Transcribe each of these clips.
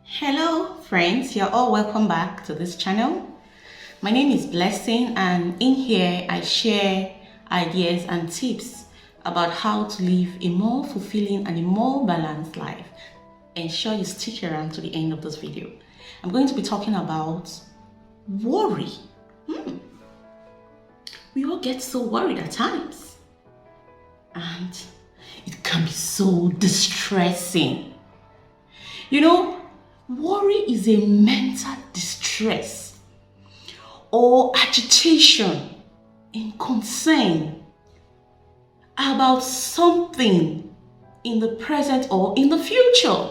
Hello friends, you're all welcome back to this channel. My name is Blessing and in here I share ideas and tips about how to live a more fulfilling and a more balanced life. Ensure you stick around to the end of this video. I'm going to be talking about worry. We all get so worried at times and it can be so distressing. Worry is a mental distress or agitation in concern about something in the present or in the future.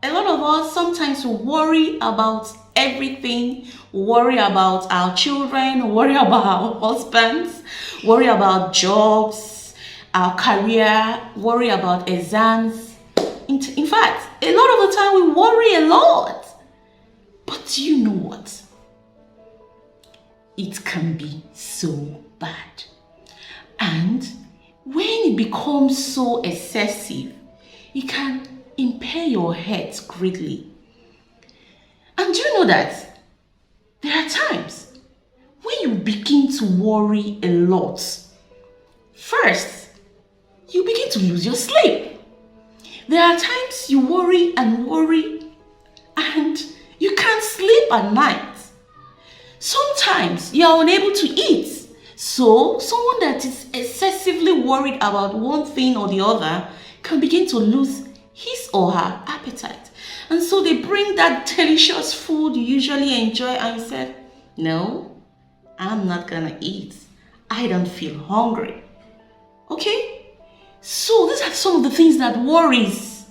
A lot of us sometimes worry about everything, worry about our children, worry about our husbands, worry about jobs, our career, worry about exams. In fact, a lot of the time we worry a lot. But do you know what? It can be so bad. And when it becomes so excessive, it can impair your health greatly. And do you know that there are times when you begin to worry a lot? First, you begin to lose your sleep. There are times you worry and you can't sleep at night. Sometimes you are unable to eat. So someone that is excessively worried about one thing or the other can begin to lose his or her appetite. And so they bring that delicious food you usually enjoy and you say, no, I'm not gonna eat. I don't feel hungry. Okay? So these are some of the things that worries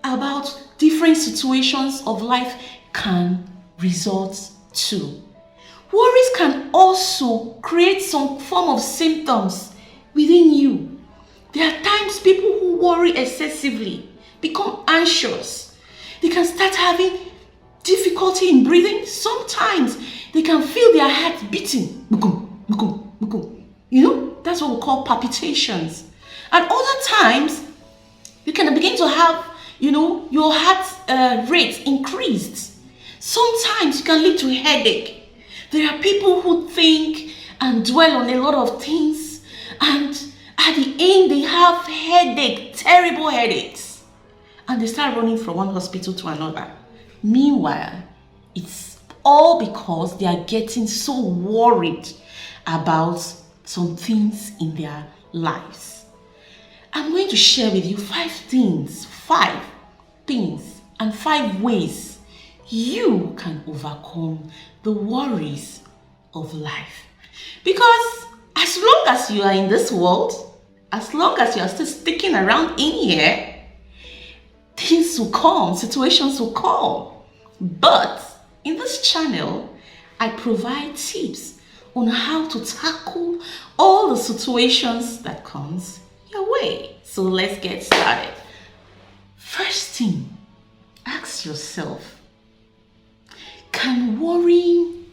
about different situations of life can result to. Worries can also create some form of symptoms within you. There are times people who worry excessively become anxious. They can start having difficulty in breathing. Sometimes they can feel their heart beating. That's what we call palpitations. And other times, you can begin to have, your heart rate increased. Sometimes it can lead to headache. There are people who think and dwell on a lot of things, and at the end they have headache, terrible headaches, and they start running from one hospital to another. Meanwhile, it's all because they are getting so worried about some things in their lives. I'm going to share with you 5 things and 5 ways you can overcome the worries of life. Because as long as you are in this world, as long as you are still sticking around in here, things will come, situations will come. But in this channel, I provide tips on how to tackle all the situations that comes your way. So let's get started. First thing, ask yourself, can worrying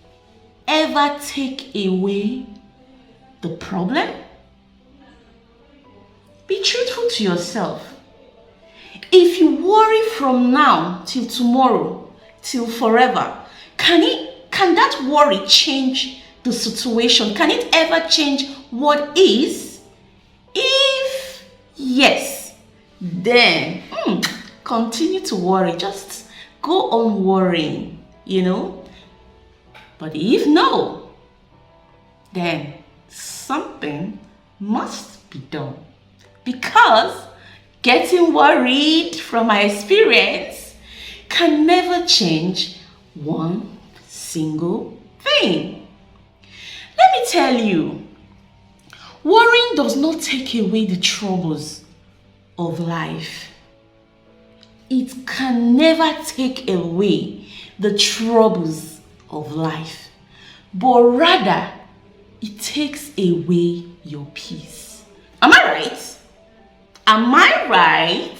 ever take away the problem? Be truthful to yourself. If you worry from now till tomorrow, till forever, can that worry change the situation? Can it ever change what is? If yes, then continue to worry. Just go on worrying, But if no, then something must be done. Because getting worried, from my experience, can never change one single thing. Let me tell you, worrying does not take away the troubles of life. It can never take away the troubles of life, but rather it takes away your peace. Am I right? Am I right?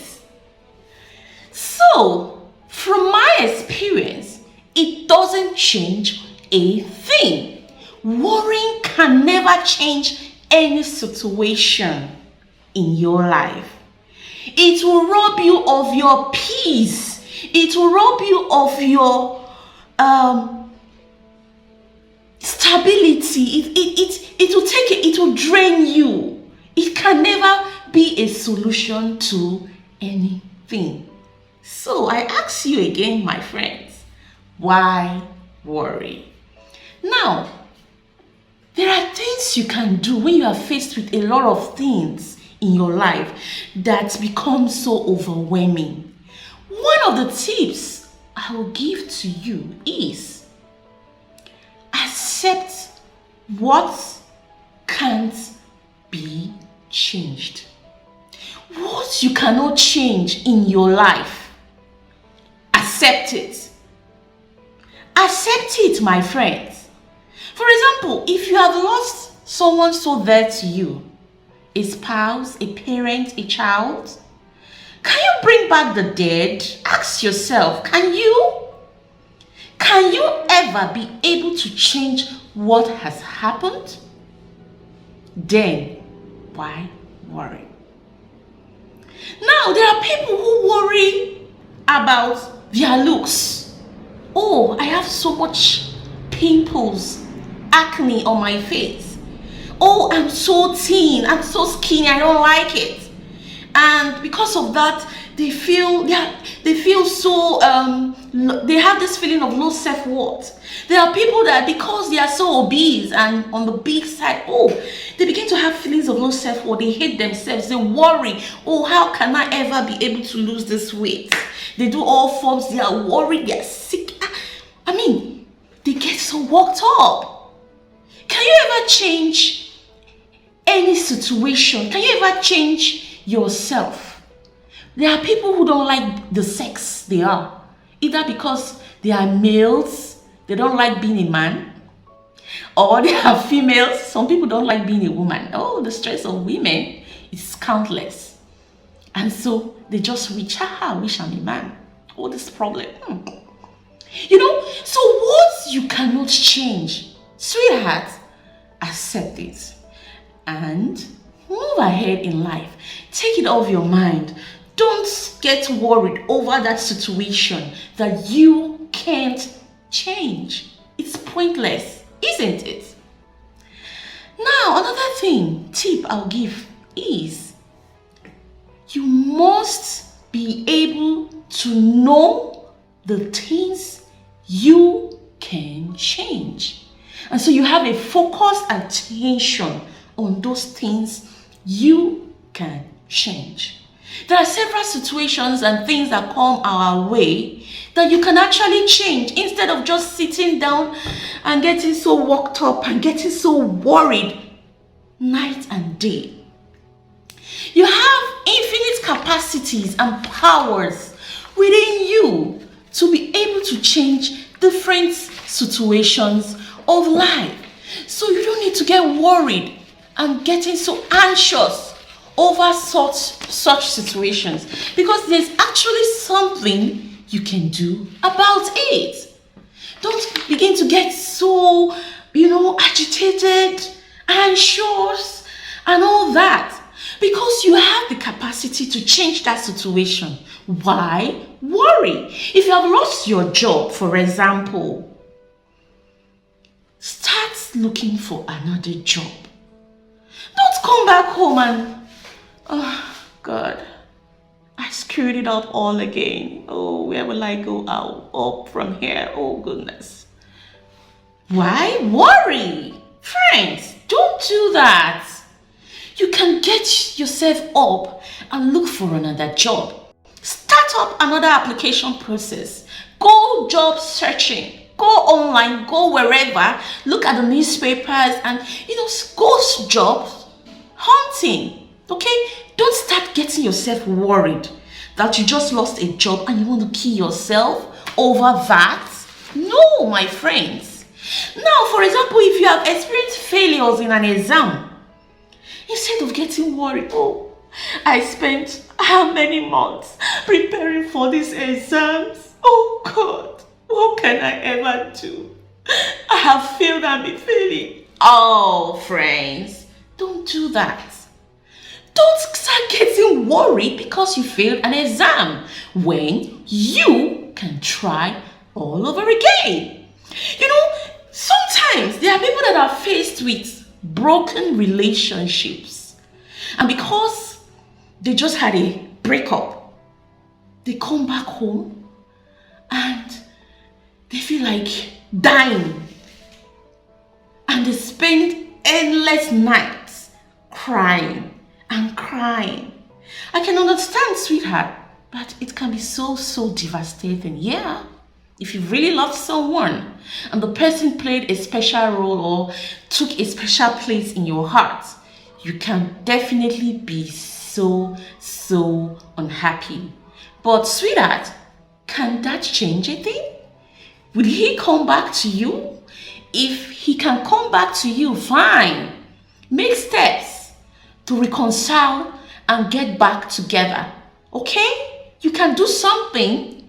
So, from my experience, it doesn't change a thing. Worrying can never change any situation in your life. It will rob you of your peace. It will rob you of your stability. It will take it. It will drain you. It can never be a solution to anything. So I ask you again, my friends, why worry? Now, there are things you can do when you are faced with a lot of things in your life that become so overwhelming. One of the tips I will give to you is accept what can't be changed. What you cannot change in your life, accept it. Accept it, my friends. For example, if you have lost someone so dear to you, a spouse, a parent, a child, can you bring back the dead? Ask yourself, can you? Can you ever be able to change what has happened? Then, why worry? Now, there are people who worry about their looks. Oh, I have so much pimples, acne on my face. Oh, I'm so thin, I'm so skinny, I don't like it. And because of that, they feel so they have this feeling of low self-worth. There are people that because they are so obese and on the big side, oh, they begin to have feelings of low self-worth. They hate themselves. They worry, oh, how can I ever be able to lose this weight? They do all forms. They are worried. They are sick. I mean, they get so worked up. Can you ever change any situation? Can you ever change yourself? There are people who don't like the sex they are, either because they are males, they don't like being a man, or they are females. Some people don't like being a woman. Oh, the stress of women is countless. And so they just wish I'm a man. Oh, this problem. You know, so what you cannot change, sweetheart, accept it and move ahead in life. Take it off your mind. Don't get worried over that situation that you can't change. It's pointless, isn't it? Now, another tip I'll give is you must be able to know the things you can change. And so you have a focused attention on those things you can change. There are several situations and things that come our way that you can actually change instead of just sitting down and getting so worked up and getting so worried night and day. You have infinite capacities and powers within you to be able to change different situations of life. So you don't need to get worried and getting so anxious over such situations, because there's actually something you can do about it. Don't begin to get so, agitated, anxious, and all that, because you have the capacity to change that situation. Why worry? If you have lost your job, for example, start looking for another job. Don't come back home and oh, God, I screwed it up all again. Oh, where will I go out? Up from here? Oh, goodness. Why worry? Friends, don't do that. You can get yourself up and look for another job. Start up another application process. Go job searching. Go online, go wherever. Look at the newspapers and, go job hunting. Okay? Don't start getting yourself worried that you just lost a job and you want to kill yourself over that. No, my friends. Now, for example, if you have experienced failures in an exam, instead of getting worried, oh, I spent how many months preparing for these exams? Oh God, what can I ever do? I have failed and been failing. Oh, friends, don't do that. Don't start getting worried because you failed an exam when you can try all over again. You know, sometimes there are people that are faced with broken relationships, and because they just had a breakup, they come back home and they feel like dying, and they spend endless nights crying and crying. I can understand, sweetheart, but it can be so devastating. Yeah, if you really love someone and the person played a special role or took a special place in your heart, you can definitely be so unhappy. But sweetheart, can that change a thing? Will he come back to you? If he can come back to you, fine. Make steps to reconcile and get back together. Okay? You can do something.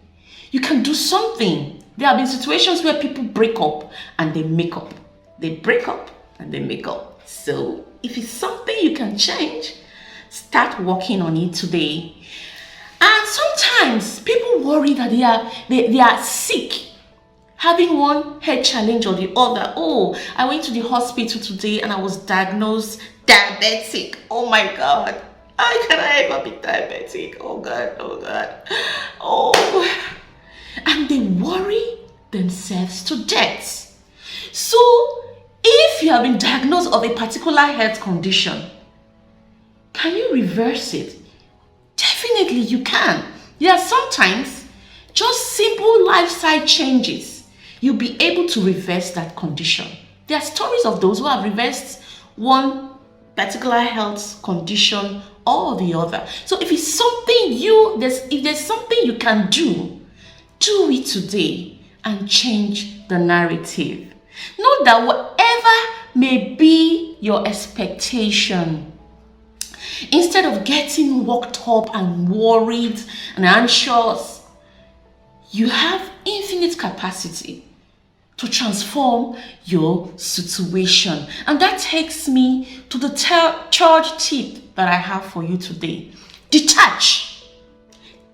You can do something. There have been situations where people break up and they make up. They break up and they make up. So if it's something you can change, start working on it today. And sometimes people worry that they are sick, having one health challenge or the other. Oh, I went to the hospital today and I was diagnosed diabetic. Oh my God. How can I ever be diabetic? Oh God, oh God. Oh. And they worry themselves to death. So if you have been diagnosed of a particular health condition, can you reverse it? Definitely you can. Yeah, sometimes just simple lifestyle changes, you'll be able to reverse that condition. There are stories of those who have reversed one particular health condition or the other. So if it's something if there's something you can do it today and change the narrative. Know that whatever may be your expectation, instead of getting worked up and worried and anxious, you have infinite capacity to transform your situation. And that takes me to the third tip that I have for you today. Detach.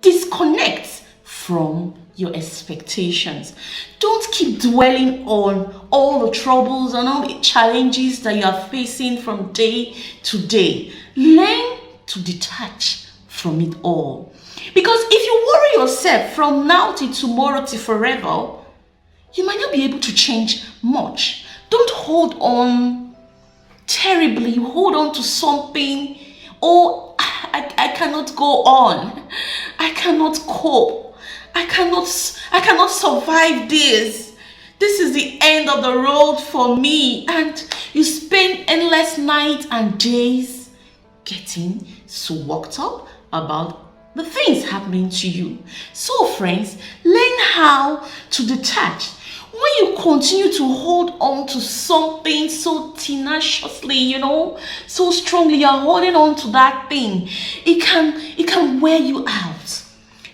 Disconnect from your expectations. Don't keep dwelling on all the troubles and all the challenges that you are facing from day to day. Learn to detach from it all. Because if you worry yourself from now till tomorrow till forever, you might not be able to change much. Don't hold on terribly. You hold on to something. Oh, I cannot go on. I cannot cope. I cannot survive this. This is the end of the road for me. And you spend endless nights and days getting so worked up about the things happening to you. So friends, learn how to detach. When you continue to hold on to something so tenaciously, so strongly, you're holding on to that thing, it can wear you out.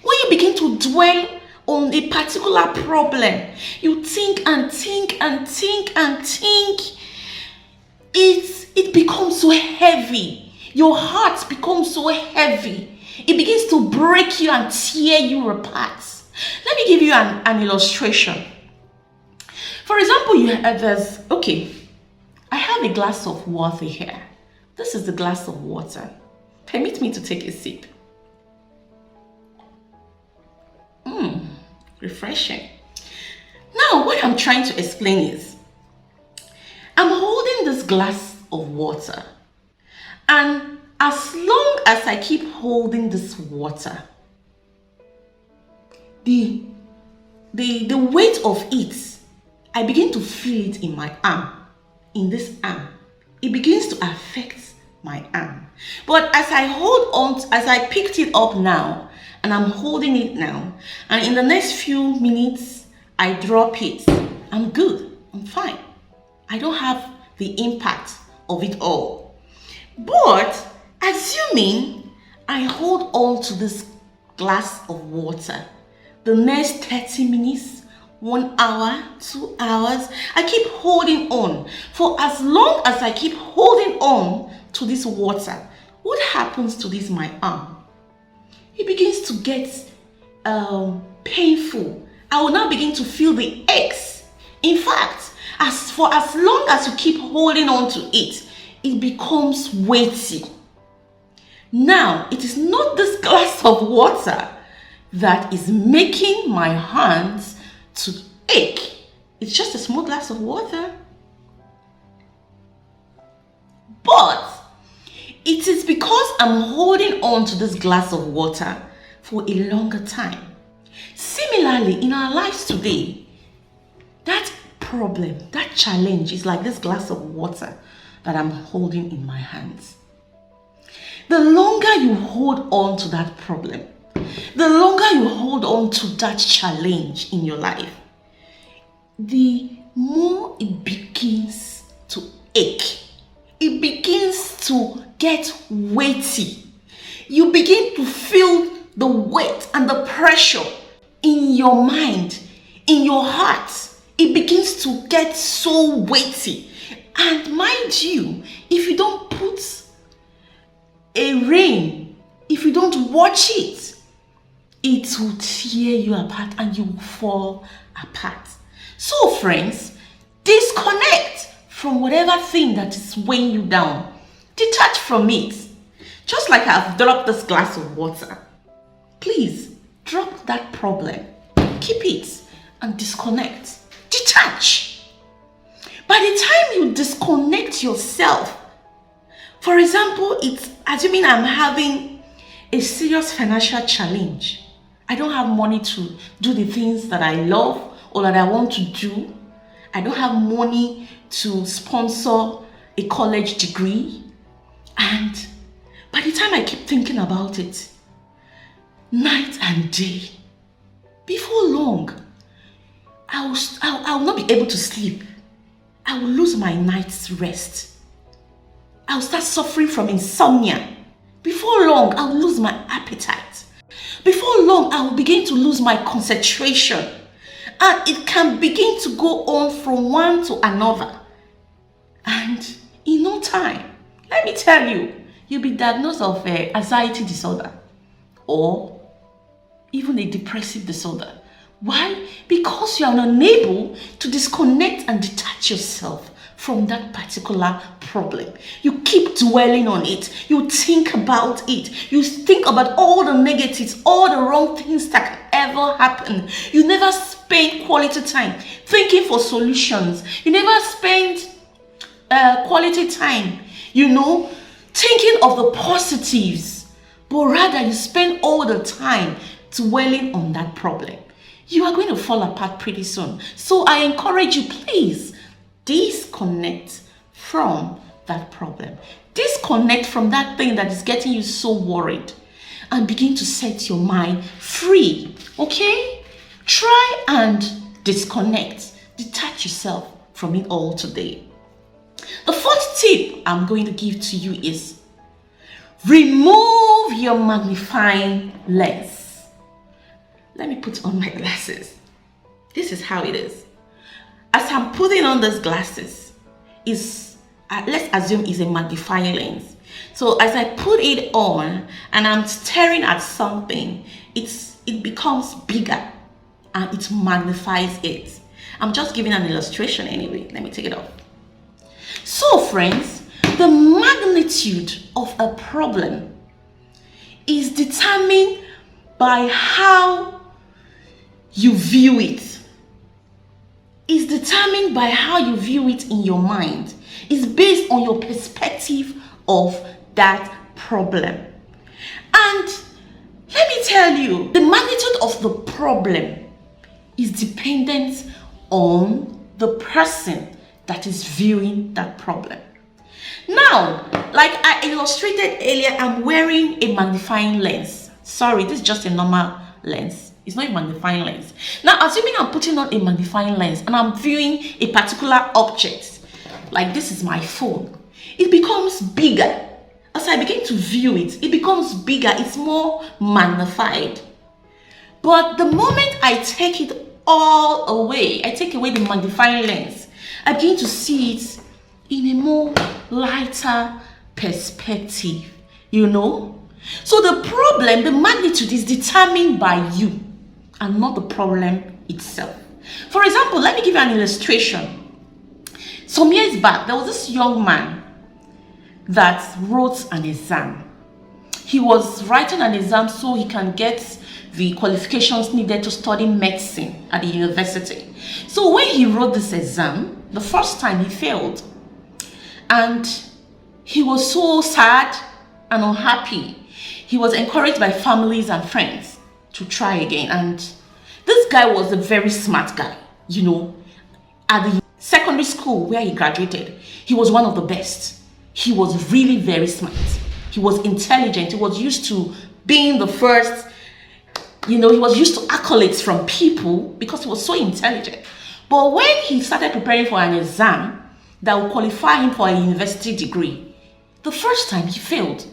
When you begin to dwell on a particular problem, you think and think and think and think, it becomes so heavy. Your heart becomes so heavy. It begins to break you and tear you apart. Let me give you an illustration. For example, I have a glass of water here. This is the glass of water. Permit me to take a sip. Refreshing. Now, what I'm trying to explain is, I'm holding this glass of water, and as long as I keep holding this water, the weight of it, I begin to feel it in my arm, in this arm. It begins to affect my arm. But as I picked it up now, and I'm holding it now, and in the next few minutes, I drop it. I'm good. I'm fine. I don't have the impact of it all. But assuming I hold on to this glass of water, the next 30 minutes, 1 hour, 2 hours, I keep holding on. For as long as I keep holding on to this water, what happens to this my arm? It begins to get painful. I will now begin to feel the aches. In fact, as long as you keep holding on to it, it becomes weighty. Now, it is not this glass of water that is making my hands to ache. It's just a small glass of water. But it is because I'm holding on to this glass of water for a longer time. Similarly, in our lives today, that problem, that challenge is like this glass of water that I'm holding in my hands. The longer you hold on to that problem, the longer you hold on to that challenge in your life, the more it begins to ache. It begins to get weighty. You begin to feel the weight and the pressure in your mind, in your heart. It begins to get so weighty. And mind you, if you don't put a rein, if you don't watch it, it will tear you apart and you will fall apart. So friends, disconnect from whatever thing that is weighing you down. Detach from it. Just like I've dropped this glass of water. Please drop that problem. Keep it and disconnect. Detach. By the time you disconnect yourself, for example, it's assuming I'm having a serious financial challenge. I don't have money to do the things that I love or that I want to do. I don't have money to sponsor a college degree. And by the time I keep thinking about it, night and day, before long, I will not be able to sleep. I will lose my night's rest. I will start suffering from insomnia. Before long, I will lose my appetite. Before long, I will begin to lose my concentration. And it can begin to go on from one to another. And in no time, let me tell you, you'll be diagnosed of anxiety disorder or even a depressive disorder. Why? Because you are unable to disconnect and detach yourself from that particular problem. You keep dwelling on it. You think about it. You think about all the negatives, all the wrong things that can ever happen. You never spend quality time thinking for solutions. You never spend quality time, thinking of the positives, but rather you spend all the time dwelling on that problem. You are going to fall apart pretty soon. So I encourage you, please disconnect from that problem. Disconnect from that thing that is getting you so worried and begin to set your mind free. Okay? Try and disconnect. Detach yourself from it all today. The fourth tip I'm going to give to you is remove your magnifying lens. Let me put on my glasses. This is how it is. As I'm putting on these glasses, let's assume it's a magnifying lens. So as I put it on and I'm staring at something, it becomes bigger and it magnifies it. I'm just giving an illustration anyway. Let me take it off. So friends, the magnitude of a problem is determined by how you view it. It's determined by how you view it in your mind. It's based on your perspective of that problem. And let me tell you, the magnitude of the problem is dependent on the person that is viewing that problem. Now, like I illustrated earlier, I'm wearing a magnifying lens. Sorry, this is just a normal lens. It's not a magnifying lens. Now, assuming I'm putting on a magnifying lens and I'm viewing a particular object, like this is my phone, it becomes bigger. As I begin to view it, it becomes bigger. It's more magnified. But the moment I take it all away, I take away the magnifying lens, I begin to see it in a more lighter perspective, So the problem, the magnitude is determined by you. and not the problem itself. For example, let me give you an illustration. Some years back, there was this young man that wrote an exam. He was writing an exam so he can get the qualifications needed to study medicine at the university. So when he wrote this exam, the first time he failed. And he was so sad and unhappy. He was encouraged by families and friends to try again. And this guy was a very smart guy, you know. At the secondary school where he graduated, he was one of the best. He was really very smart. He was intelligent. He was used to being the first. You know, he was used to accolades from people because he was so intelligent. But when he started preparing for an exam that would qualify him for a university degree, the first time he failed.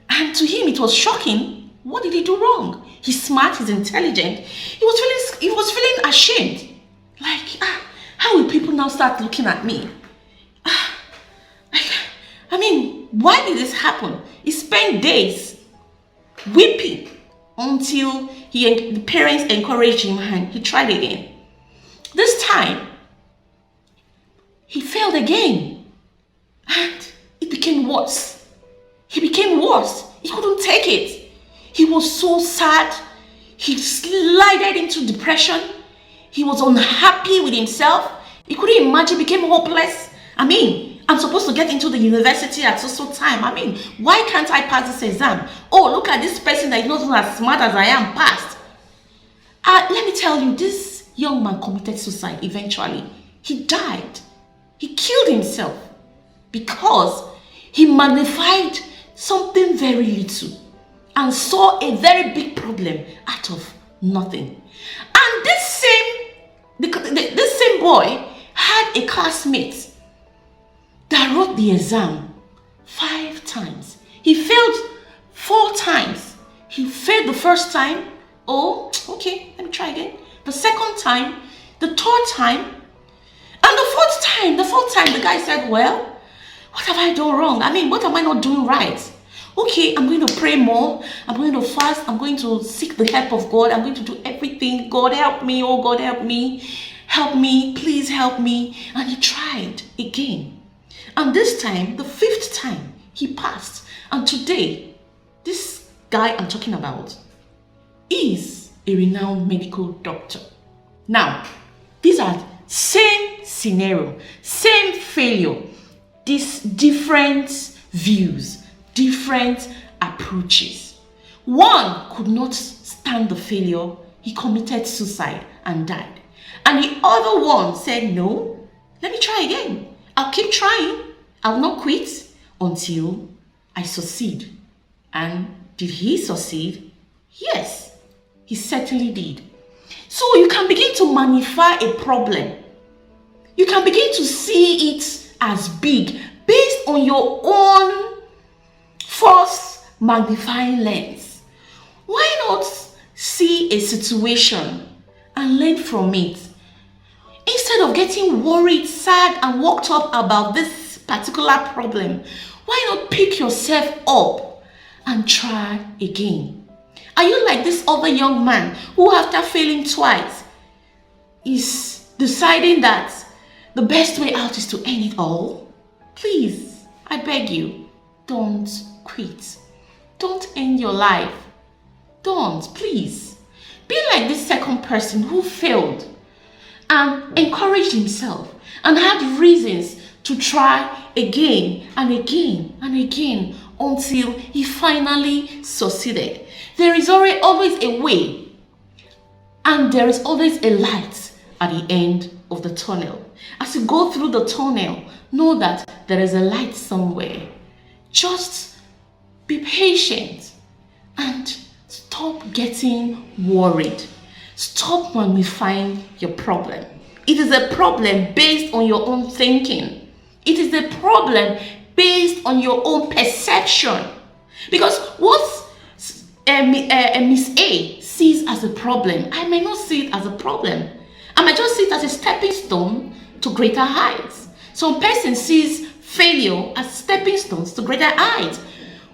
And to him, it was shocking. What did he do wrong? He's smart, he's intelligent. He was feeling ashamed. Like, how will people now start looking at me? I mean, why did this happen? He spent days weeping until the parents encouraged him and he tried again. This time, he failed again. And it became worse. He became worse. He couldn't take it. He was so sad. He slided into depression. He was unhappy with himself. He couldn't imagine, became hopeless. I mean, I'm supposed to get into the university at so time. I mean, why can't I pass this exam? Oh, look at this person that is not even as smart as I am passed. Let me tell you, this young man committed suicide eventually. He died. He killed himself because he magnified something very little and saw a very big problem out of nothing. And this same boy had a classmate that wrote the exam 5 times. He failed 4 times. He failed the first time. Oh, okay, let me try again. The second time, the third time, and the fourth time, the guy said, well, what have I done wrong? I mean, what am I not doing right? Okay, I'm going to pray more. I'm going to fast. I'm going to seek the help of God. I'm going to do everything. God help me. Oh, God help me. Help me. Please help me. And he tried again. And this time, the 5th time, he passed. And today, this guy I'm talking about is a renowned medical doctor. Now, these are same scenario, same failure, these different views, different approaches. One could not stand the failure. He committed suicide and died. And the other one said, no, let me try again. I'll keep trying. I will not quit until I succeed. And did he succeed? Yes, he certainly did. So you can begin to magnify a problem. You can begin to see it as big based on your own false magnifying lens. Why not see a situation and learn from it? Instead of getting worried, sad, and worked up about this particular problem, why not pick yourself up and try again? Are you like this other young man who, after failing twice, is deciding that the best way out is to end it all? Please, I beg you, don't quit. Don't end your life. Don't, please. Be like this second person who failed and encouraged himself and had reasons to try again and again and again until he finally succeeded. There is always a way, and there is always a light at the end of the tunnel. As you go through the tunnel, know that there is a light somewhere. Just be patient and stop getting worried. Stop magnifying your problem. It is a problem based on your own thinking. It is a problem based on your own perception. Because what Miss A sees as a problem, I may not see it as a problem. I might just see it as a stepping stone to greater heights. Some person sees failure as stepping stones to greater heights.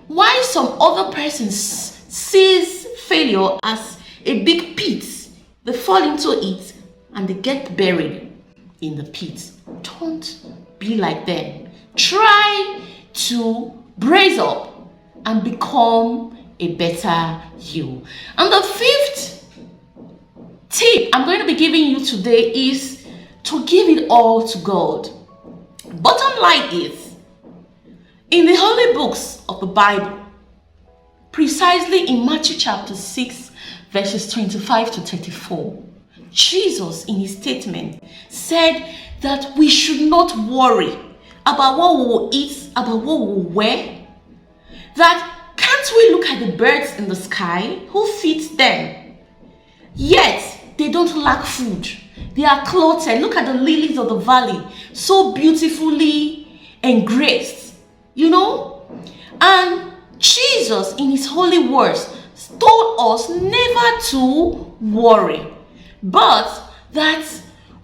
Why some other person sees failure as a big pit They fall into it and they get buried in the pit. Don't be like them. Try to brace up and become a better you. And the fifth tip I'm going to be giving you today is to give it all to God. Bottom line is, in the holy books of the Bible, precisely in Matthew chapter 6, verses 25 to 34, Jesus in his statement said that we should not worry about what we will eat, about what we will wear. That can't we look at the birds in the sky? Who feeds them? Yet they don't lack food. They are clothed. Look at the lilies of the valley, so beautifully engraced, And Jesus in his holy words told us never to worry, but that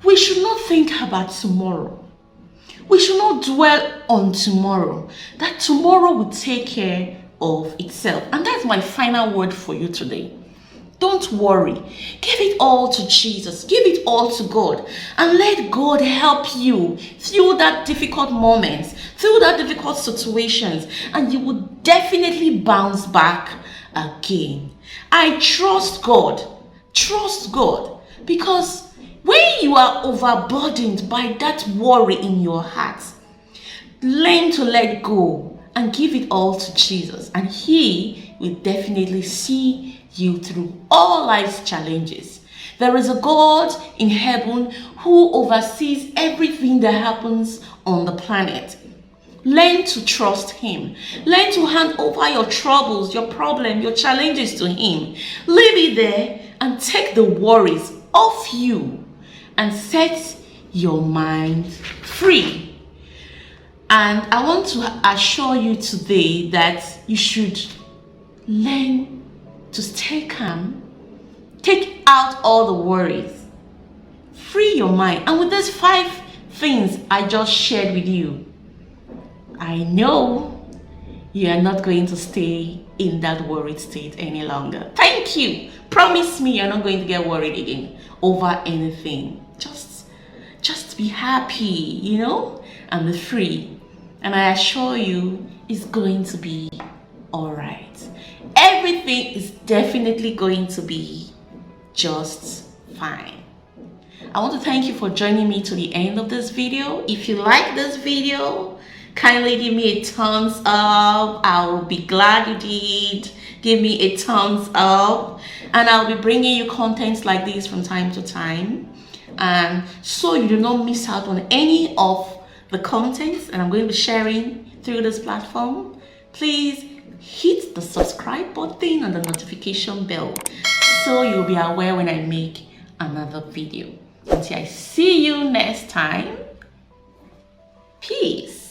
we should not think about tomorrow. We should not dwell on tomorrow, that tomorrow will take care of itself. And that's my final word for you today. Don't worry. Give it all to Jesus. Give it all to God. And let God help you through that difficult moments, through that difficult situations. And you will definitely bounce back again. I trust God. Trust God. Because when you are overburdened by that worry in your heart, learn to let go and give it all to Jesus. And He will definitely see you through all life's challenges. There is a God in heaven who oversees everything that happens on the planet. Learn to trust Him. Learn to hand over your troubles, your problem, your challenges to Him. Leave it there and take the worries off you and set your mind free. And I want to assure you today that you should learn to stay calm, take out all the worries, free your mind. And with these 5 things I just shared with you, I know you are not going to stay in that worried state any longer. Thank you. Promise me you're not going to get worried again over anything. Just be happy, and be free. And I assure you it's going to be all right. Everything is definitely going to be just fine. I want to thank you for joining me to the end of this video. If you like this video, kindly give me a thumbs up. I will be glad you did. Give me a thumbs up, and I'll be bringing you contents like this from time to time, and so you do not miss out on any of the contents and I'm going to be sharing through this platform. Please hit the subscribe button and the notification bell so you'll be aware when I make another video. Until I see you next time, peace.